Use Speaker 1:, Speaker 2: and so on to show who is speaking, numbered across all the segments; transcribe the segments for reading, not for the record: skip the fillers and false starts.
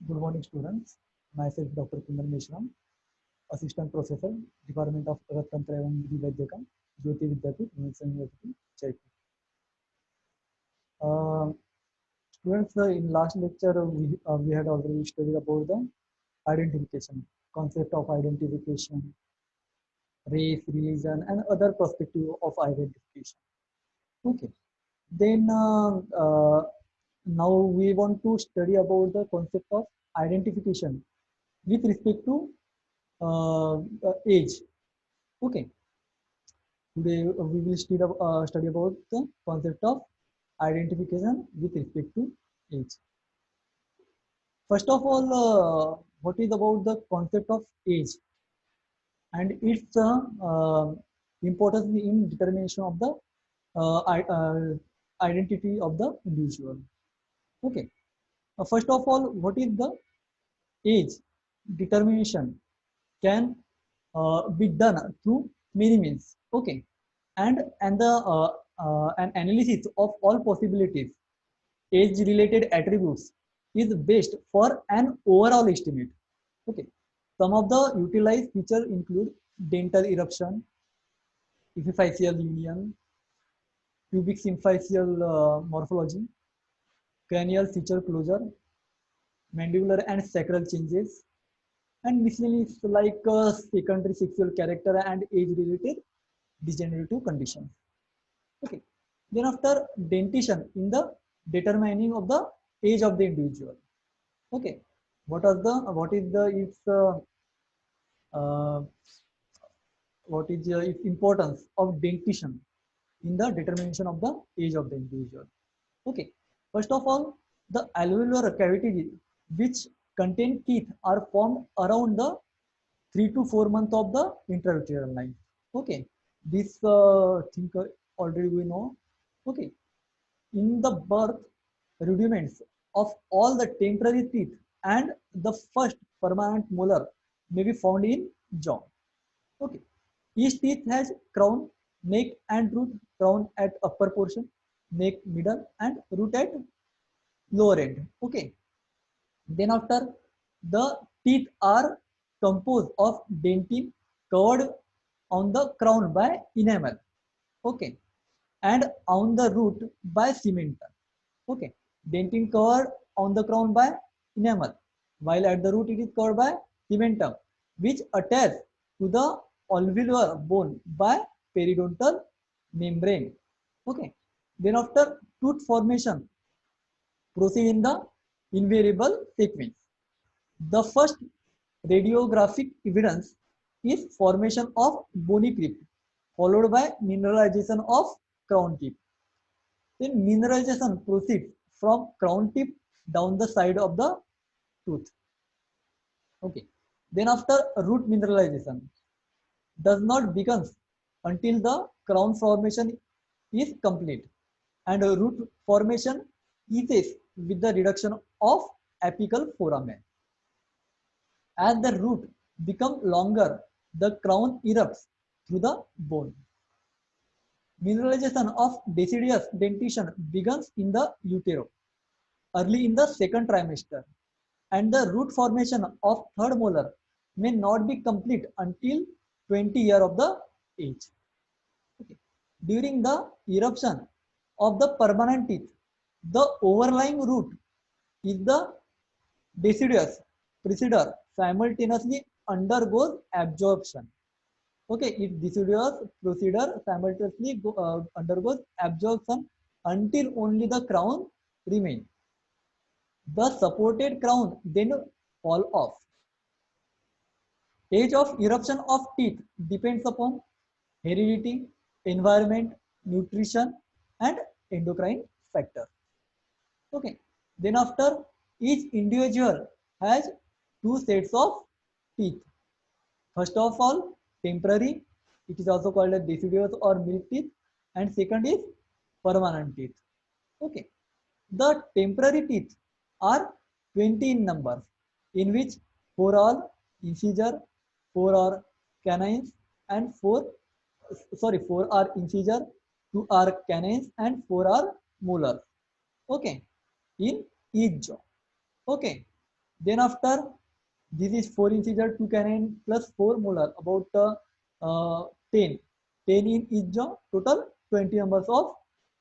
Speaker 1: Good morning, students. Myself, Dr. Kundan Mishram, Assistant Professor, Department of Rattantra एवं विधि वैद्यकम, Jyoti Vidyapeeth, women's university, Jaipur. Students, in last lecture, we had already studied about the identification, concept of identification, race, religion, and other perspective of identification. Okay. Then now we want to study about the concept of identification with respect to age. Okay, today we will study about the concept of identification with respect to age. First of all, what is about the concept of age and its importance in determination of the identity of the individual. Okay, first of all, what is the age determination can be done through many means. Okay, and the an analysis of all possibilities age related attributes is best for an overall estimate. Okay, some of the utilized features include dental eruption, epiphyseal union, pubic symphyseal morphology, cranial feature closure, mandibular and sacral changes, and miscellaneous like secondary sexual character and age related degenerative conditions. Okay. Then after dentition in the determining of the age of the individual. Okay. What is the uh, what is its importance of dentition in the determination of the age of the individual? Okay. First of all, the alveolar cavity which contain teeth are formed around the 3 to 4 months of the intrauterine line. Okay, this thing already we know. Okay, in the birth rudiments of all the temporary teeth and the first permanent molar may be found in jaw. Okay, each teeth has crown, neck and root. Crown at upper portion, neck middle and root at lower end. Okay, then after the teeth are composed of dentin covered on the crown by enamel. Okay, and on the root by cementum. Okay, dentin covered on the crown by enamel, while at the root it is covered by cementum, which attach to the alveolar bone by periodontal membrane. Okay, then after tooth formation proceed in the invariable sequence. The first radiographic evidence is formation of bony crypt, followed by mineralization of crown tip. Then mineralization proceeds from crown tip down the side of the tooth. Okay. Then after root mineralization does not begin until the crown formation is complete and root formation eases with the reduction of apical foramen. As the root become longer, the crown erupts through the bone. Mineralization of deciduous dentition begins in the utero early in the second trimester, and the root formation of third molar may not be complete until 20 years of the age. Okay. During the eruption of the permanent teeth, the overlying root is the deciduous procedure simultaneously undergoes absorption. Okay, if deciduous procedure simultaneously undergoes absorption until only the crown remains. The supported crown then fall off. Age of eruption of teeth depends upon heredity, environment, nutrition, and endocrine factor. Okay. Then after each individual has two sets of teeth. First of all, temporary, it is also called as deciduous or milk teeth, and second is permanent teeth. Okay. The temporary teeth are 20 in number, in which 4 are incisor, 4 are canines, and 4 are incisor, 2 are canines, and 4 are molars. Okay, in each jaw. Okay, Then after, this is 4 incisor, 2 canine plus 4 molar, about 10. 10 in each jaw, total 20 numbers of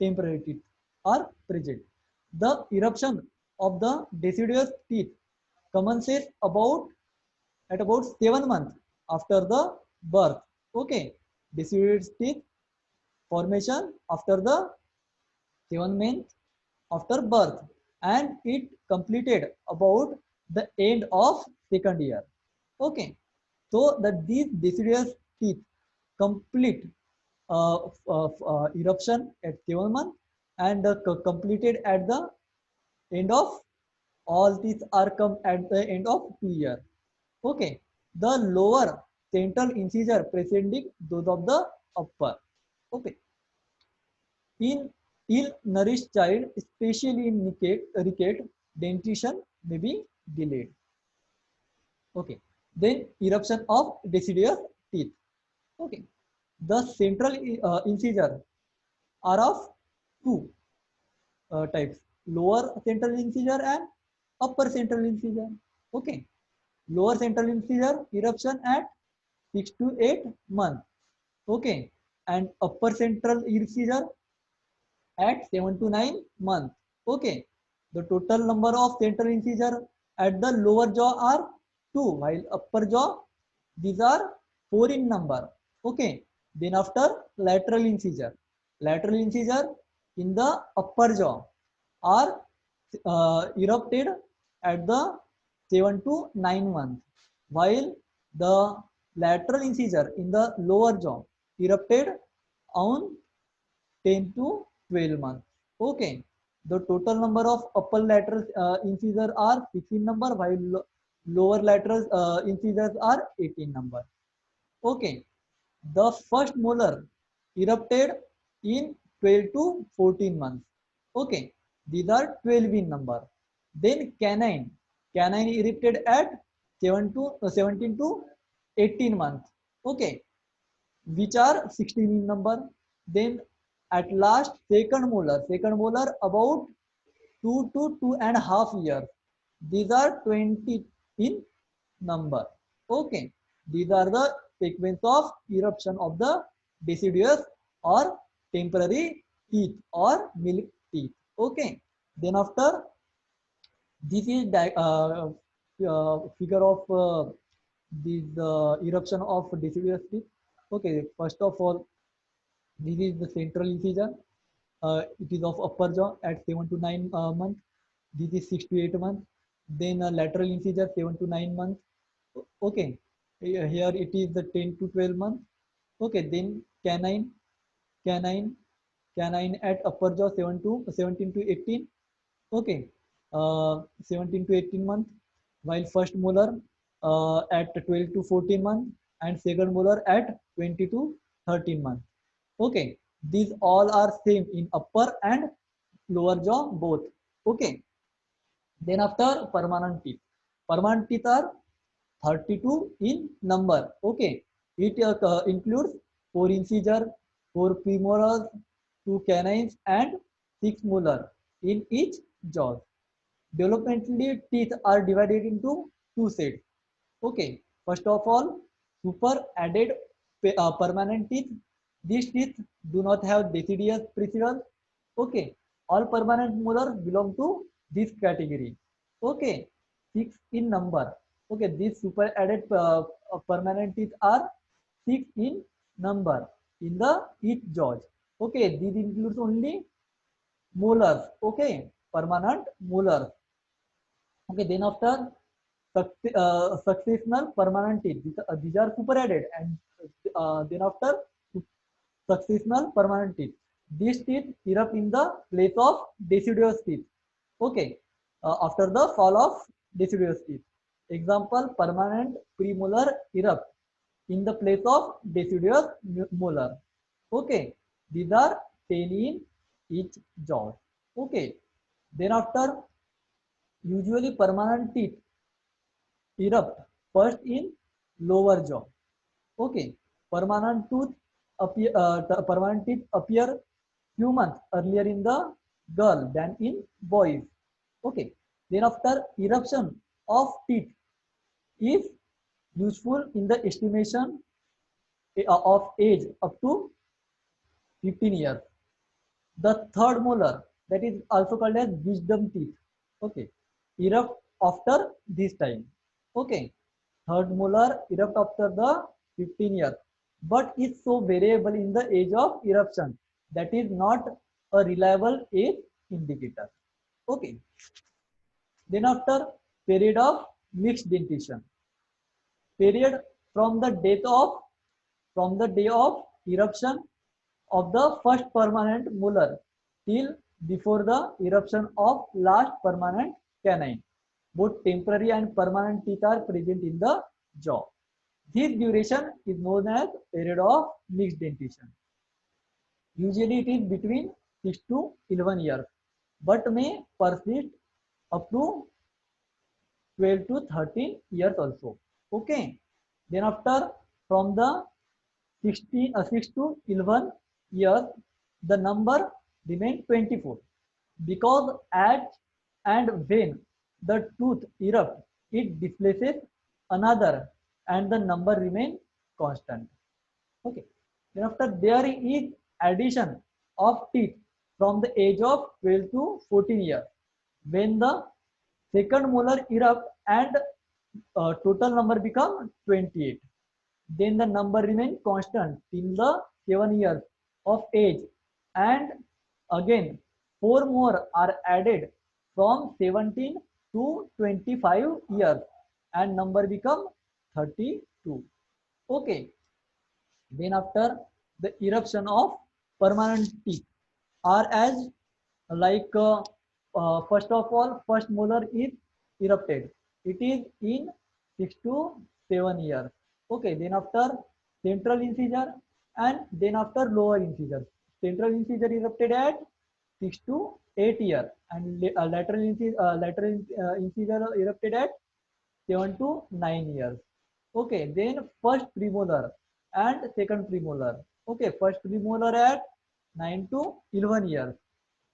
Speaker 1: temporary teeth are present. The eruption of the deciduous teeth commences at about 7 months after the birth. Okay, deciduous teeth formation after the 7 months after birth, and it completed about the end of second year. Okay, so that these deciduous teeth complete eruption at 7 months, and completed at the end of, all these are come at the end of 2 years. Okay, the lower central incisor preceding those of the upper. Okay, in ill-nourished child, especially in ricket, dentition may be delayed. Okay, then eruption of deciduous teeth. Okay, the central incisor are of two types: lower central incisor and upper central incisor. Okay, lower central incisor eruption at 6 to 8 months. Okay, and upper central incisor at 7 to 9 months. Okay, the total number of central incisor at the lower jaw are 2, while upper jaw, these are 4 in number. Okay, then after, lateral incisor. Lateral incisor in the upper jaw are erupted at the 7 to 9 months, while the lateral incisor in the lower jaw erupted on 10 to 12 months. Okay, the total number of upper lateral incisor are 16 number, while lower lateral incisors are 18 number. Okay, the first molar erupted in 12 to 14 months. Okay, these are 12 in number. Then canine erupted at 17 to 18 months. Okay, which are 16 in number. Then at last, second molar about 2 to 2.5 years. These are 20 in number. Okay, these are the sequence of eruption of the deciduous or temporary teeth or milk teeth. Okay, then after, this is figure of this eruption of deciduous teeth. Okay, first of all, this is the central incisor. It is of upper jaw at 7 to 9 months. This is 6 to 8 months. Then lateral incisor 7 to 9 months. Okay, here it is the 10 to 12 months. Okay, then canine, canine at upper jaw 17 to 18. Okay, 17 to 18 months, while first molar at 12 to 14 months, and second molar at 20 to 13 months. Okay, these all are same in upper and lower jaw both. Okay, then after, permanent teeth. Permanent teeth are 32 in number. Okay, it includes 4 incisor, 4 premolars, 2 canines, and 6 molar in each jaw. Developmentally, teeth are divided into two sets. Okay, first of all, super added permanent teeth. These teeth do not have deciduous precedence. Okay, all permanent molars belong to this category. Okay, 6 in number. Okay, these super added permanent teeth are 6 in number in the each jaws. Okay, these includes only molars. Okay, permanent molars. Okay, then after, successional permanent teeth. These are super added, and then after, successional permanent teeth. These teeth erupt in the place of deciduous teeth. Okay, after the fall of deciduous teeth. Example: permanent premolar erupt in the place of deciduous molar. Okay, these are 10 in each jaw. Okay, then after, usually permanent teeth erupt first in lower jaw. Okay, permanent teeth appear few months earlier in the girl than in boys. Okay, then after, eruption of teeth is useful in the estimation of age up to 15 years. The third molar, that is also called as wisdom teeth, okay, erupt after this time. Okay, third molar erupt after the 15 years, but is so variable in the age of eruption that is not a reliable age indicator. Okay, then after period of mixed dentition, period from the date of from the day of eruption of the first permanent molar till before the eruption of last permanent canine. Both temporary and permanent teeth are present in the jaw. This duration is known as period of mixed dentition. Usually it is between 6 to 11 years, but may persist up to 12 to 13 years also. Okay. Then after from the 6 to 11 years, the number remains 24 because as and when the tooth erupts, it displaces another and the number remains constant. Okay. Then after there is addition of teeth from the age of 12 to 14 years when the second molar erupt and total number become 28. Then the number remains constant till the 7 years of age and again 4 more are added from 17 to 25 years and number become 32. Okay. Then after the eruption of permanent teeth are as like first of all first molar is erupted. It is in 6 to 7 years. Okay, then after central incisor and then after lower incisor. Central incisor erupted at 6 to 8 years and incisor erupted at 7 to 9 years. Okay, then first premolar and second premolar. Okay, first premolar at 9 to 11 years,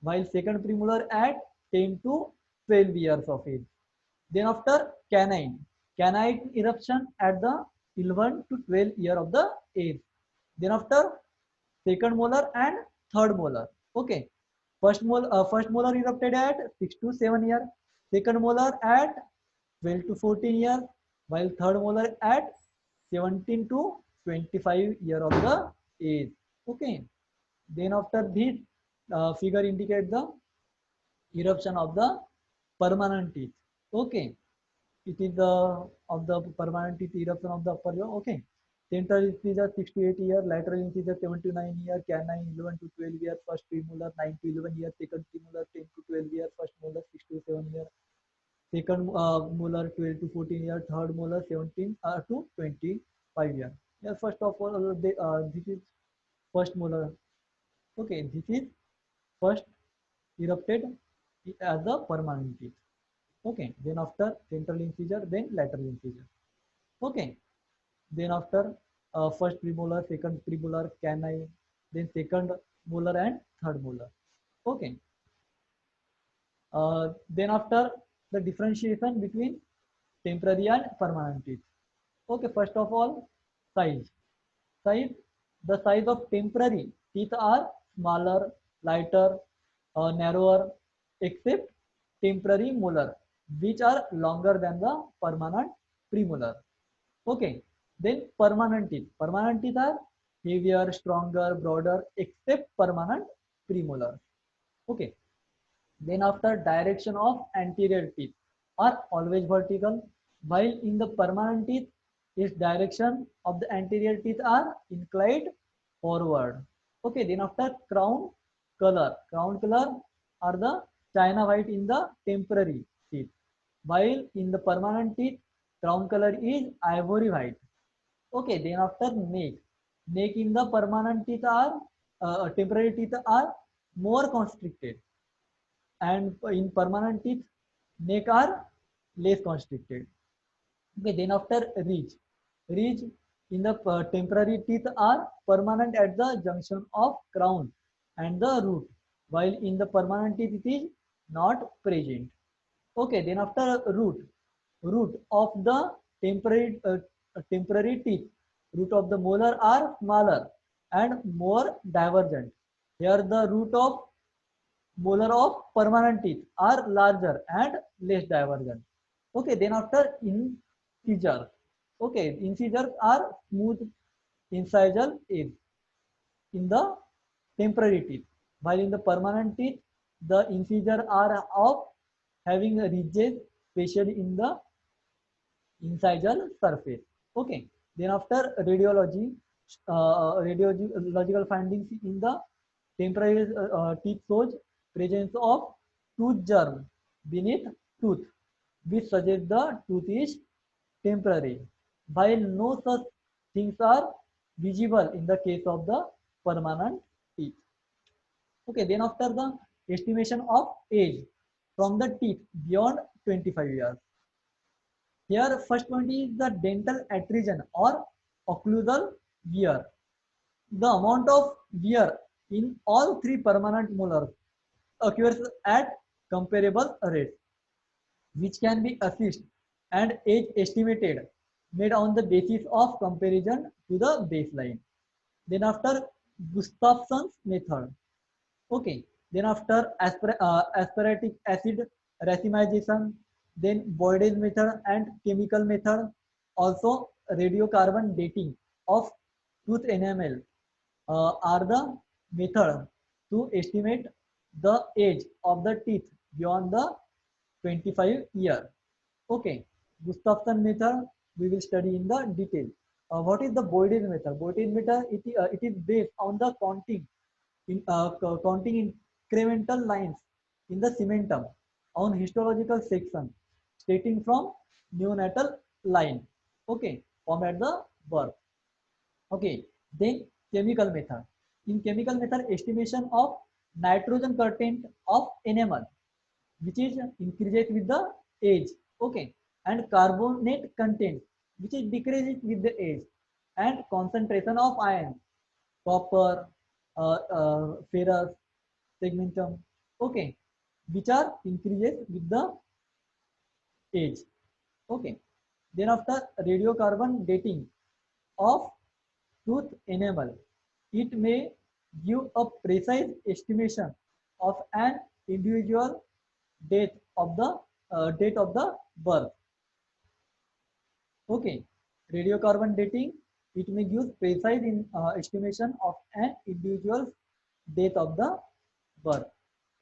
Speaker 1: while second premolar at 10 to 12 years of age. Then after canine eruption at the 11 to 12 year of the age. Then after second molar and third molar. Okay, first molar erupted at 6 to 7 year, second molar at 12 to 14 year, while third molar at 17 to 25 year of the age. Okay, then after this figure indicate the eruption of the permanent teeth. Okay, it is the of the permanent teeth eruption of the upper jaw. Okay, central incisor 6 to 8 year, lateral incisor 7 to 9 year, canine 11 to 12 year, first premolar 9 to 11 year, second premolar 10 to 12 year, first molar 6 to 7 year, second molar 12 to 14 year, third molar 17 to 25 year. Yeah, first of all, this is first molar. Okay, this is first erupted as the permanent teeth. Okay, then after central incisor, then lateral incisor. Okay, then after first premolar, second premolar, canine, then second molar and third molar. Okay, then after the differentiation between temporary and permanent teeth. Okay, first of all, size. Size, the size of temporary teeth are smaller, lighter, narrower, except temporary molar, which are longer than the permanent premolar. Okay, then permanent teeth. Permanent teeth are heavier, stronger, broader, except permanent premolar. Okay, then after direction of anterior teeth are always vertical, while in the permanent teeth, its direction of the anterior teeth are inclined forward. Okay, then after crown color are the china white in the temporary teeth, while in the permanent teeth, crown color is ivory white. Okay, then after neck in the permanent teeth are temporary teeth are more constricted, and in permanent teeth neck are less constricted. Okay, then after ridge in the temporary teeth are permanent at the junction of crown and the root, while in the permanent teeth it is not present. Okay, then after root root of the temporary teeth, root of the molar are smaller and more divergent. Here the root of molar of permanent teeth are larger and less divergent. Okay, then after incisor. Okay, incisors are smooth incisal edge in the temporary teeth, while in the permanent teeth, the incisors are of having a ridges, especially in the incisal surface. Okay. Then after radiological findings in the temporary teeth shows presence of tooth germ beneath tooth, which suggests the tooth is temporary, while no such things are visible in the case of the permanent teeth. Okay, then after the estimation of age from the teeth beyond 25 years. Here, first point is the dental attrition or occlusal wear. The amount of wear in all three permanent molars occurs at comparable rates, which can be assessed and age estimated made on the basis of comparison to the baseline. Then after Gustafson's method. Okay. Then after asparatic acid racemization, then Boyd's method and chemical method, also radiocarbon dating of tooth enamel are the method to estimate the age of the teeth beyond the 25 year. Okay, Gustafson method we will study in the detail. What is the Boyd's method? Boyd's method it is based on the counting incremental lines in the cementum on histological section stating from neonatal line. Okay, from at the birth. Okay, then chemical method. In chemical method, estimation of nitrogen content of enamel, which is increases with the age. Okay, and carbonate content, which is decreases with the age, and concentration of iron, copper, ferrous, segmentum. Okay, which are increases with the age. Okay, then after radiocarbon dating of tooth enamel, it may give a precise estimation of an individual date of the birth. Okay, radiocarbon dating, it may give precise estimation of an individual's date of the birth.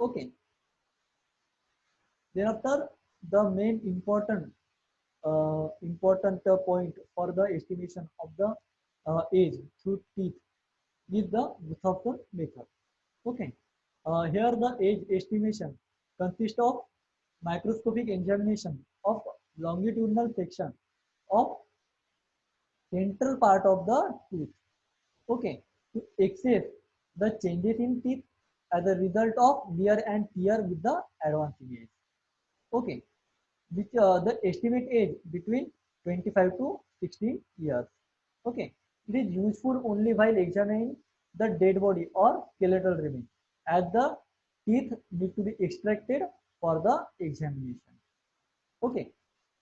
Speaker 1: Okay, then after the main important point for the estimation of the age through teeth is the Gustafson method. Okay. Here the age estimation consists of microscopic examination of longitudinal section of central part of the tooth. Okay. To access the changes in teeth as a result of wear and tear with the advancing age. Okay. Which the estimate age between 25 to 60 years. Okay. It is useful only while examining the dead body or skeletal remains, as the teeth need to be extracted for the examination. Okay.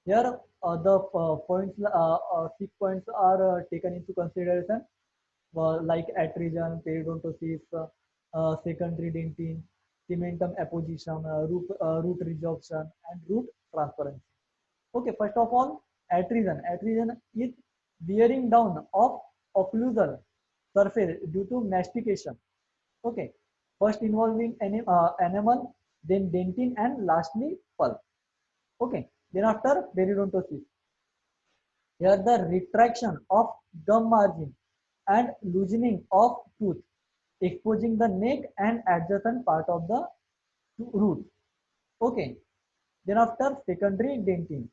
Speaker 1: Here the points, 6 points are taken into consideration, like attrition, periodontosis, secondary dentin, cementum apposition, root resorption, and root transparency. Okay, first of all, attrition. Attrition is wearing down of occlusal surface due to mastication. Okay, first involving enamel, then dentin, and lastly pulp. Okay, then after periodontosis. Here the retraction of gum margin and loosening of tooth, exposing the neck and adjacent part of the root. Okay, then after secondary dentin,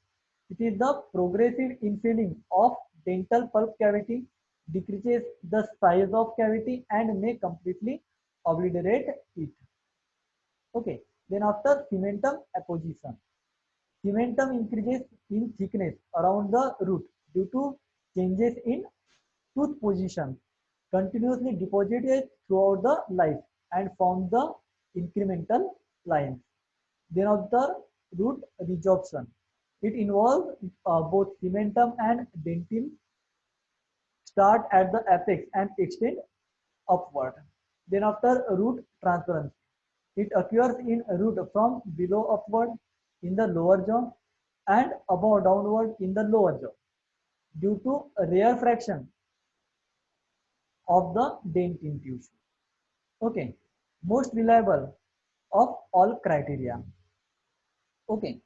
Speaker 1: it is the progressive infilling of dental pulp cavity, decreases the size of cavity and may completely obliterate it. Okay, then after cementum apposition, cementum increases in thickness around the root due to changes in tooth position, continuously deposited throughout the life and form the incremental lines. Then after root resorption, It involves both cementum and dentin, start at the apex and extend upward. Then after root transparency, it occurs in root from below upward in the lower jaw and above downward in the lower jaw due to a rare fraction of the dentin tissue. Okay, most reliable of all criteria. Okay,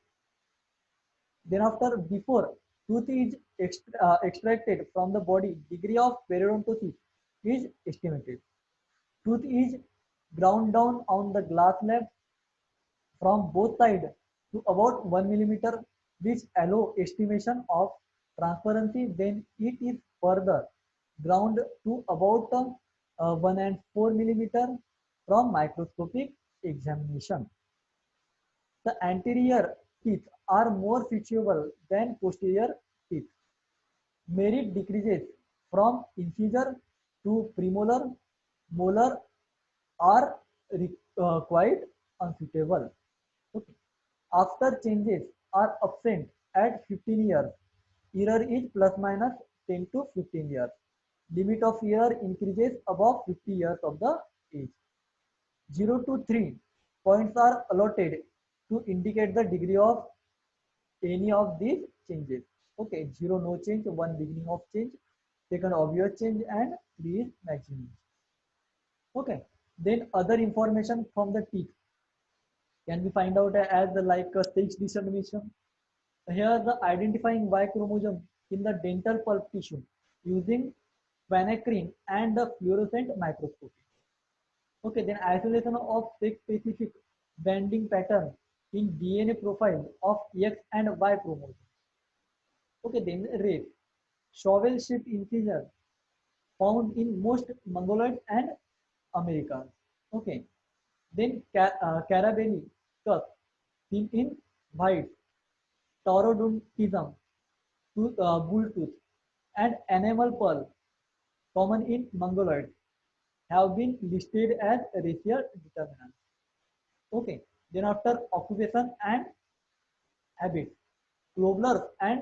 Speaker 1: then after before tooth is extracted from the body, degree of periodontosis is estimated. Tooth is ground down on the glass slab from both sides to about 1 millimeter, which allow estimation of transparency. Then it is further ground to about 1 and 4 millimeter from microscopic examination. The anterior teeth are more featureable than posterior teeth. Merit decreases from incisor to premolar, molar are quite unsuitable. Okay. After changes are absent at 15 years, error is plus minus 10 to 15 years. Limit of error increases above 50 years of the age. 0 to 3 points are allotted to indicate the degree of any of these changes. Okay, 0 no change, 1 beginning of change, second obvious change, and 3 is maximum. Okay, then other information from the teeth can be find out as like sex discrimination. Here the identifying Y chromosome in the dental pulp tissue using panacrine and the fluorescent microscopy. Okay, then isolation of sex-specific banding pattern in DNA profile of X and Y chromosome. Okay, then race. Shovel-shaped incisor found in most Mongoloid and Americas. Okay, then Carabelli cup seen in whites, taurodontism, bull tooth, and enamel pearl common in Mongoloid have been listed as racial determinants. Okay, then after occupation and habits, cobblers and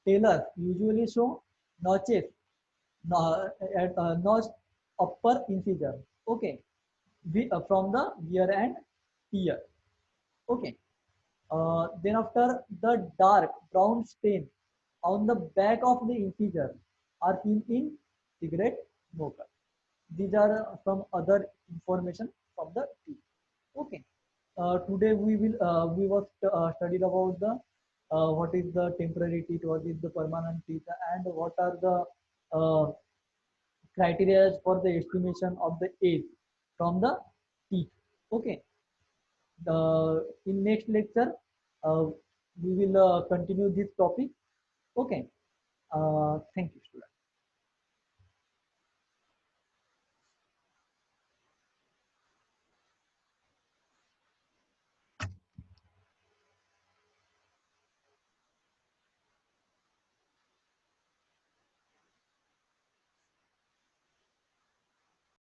Speaker 1: tailors usually show notches at notch upper incisor. Okay, from the ear and ear. Okay, then after the dark brown stain on the back of the incisor are seen in cigarette smoker. These are some other information from the teeth. Okay. Today we was studied about the what is the temporary teeth, what is the permanent teeth, and what are the uh, criteria for the estimation of the age from the teeth. Okay. In next lecture, uh, we will continue this topic. Okay. Thank you, students.